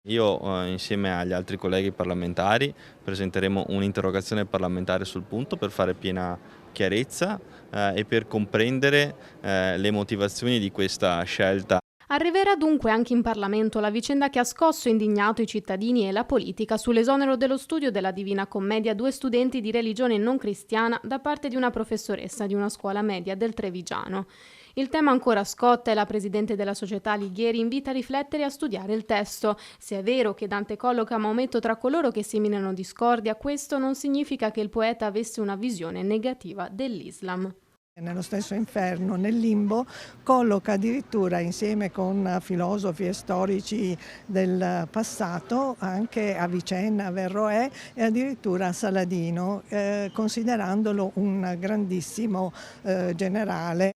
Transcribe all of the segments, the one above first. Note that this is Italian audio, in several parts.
Io, insieme agli altri colleghi parlamentari, presenteremo un'interrogazione parlamentare sul punto per fare piena chiarezza, e per comprendere, le motivazioni di questa scelta. Arriverà dunque anche in Parlamento la vicenda che ha scosso e indignato i cittadini e la politica sull'esonero dello studio della Divina Commedia a due studenti di religione non cristiana da parte di una professoressa di una scuola media del Trevigiano. Il tema ancora scotta e la presidente della società Alighieri invita a riflettere e a studiare il testo. Se è vero che Dante colloca Maometto tra coloro che seminano discordia, questo non significa che il poeta avesse una visione negativa dell'Islam. Nello stesso inferno, nel limbo, colloca addirittura insieme con filosofi e storici del passato anche Avicenna, Verroè e addirittura Saladino, considerandolo un grandissimo generale.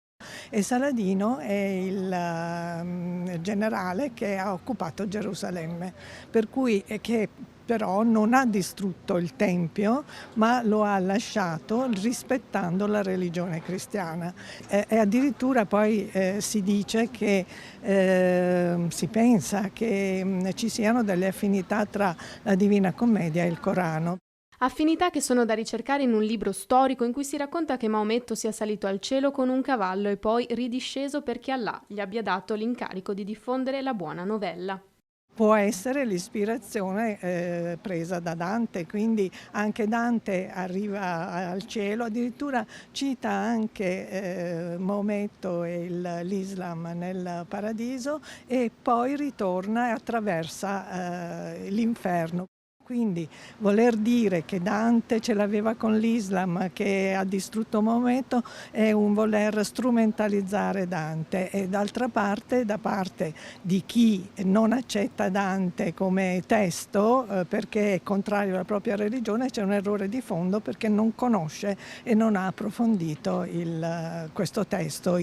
E Saladino è il generale che ha occupato Gerusalemme, per cui che però non ha distrutto il Tempio, ma lo ha lasciato rispettando la religione cristiana. E addirittura poi si dice che si pensa che ci siano delle affinità tra la Divina Commedia e il Corano. Affinità che sono da ricercare in un libro storico in cui si racconta che Maometto sia salito al cielo con un cavallo e poi ridisceso perché Allah gli abbia dato l'incarico di diffondere la buona novella. Può essere l'ispirazione presa da Dante, quindi anche Dante arriva al cielo, addirittura cita anche Maometto e l'Islam nel paradiso e poi ritorna e attraversa l'inferno. Quindi voler dire che Dante ce l'aveva con l'Islam, che ha distrutto Maometto, è un voler strumentalizzare Dante e d'altra parte, da parte di chi non accetta Dante come testo perché è contrario alla propria religione, c'è un errore di fondo perché non conosce e non ha approfondito questo testo.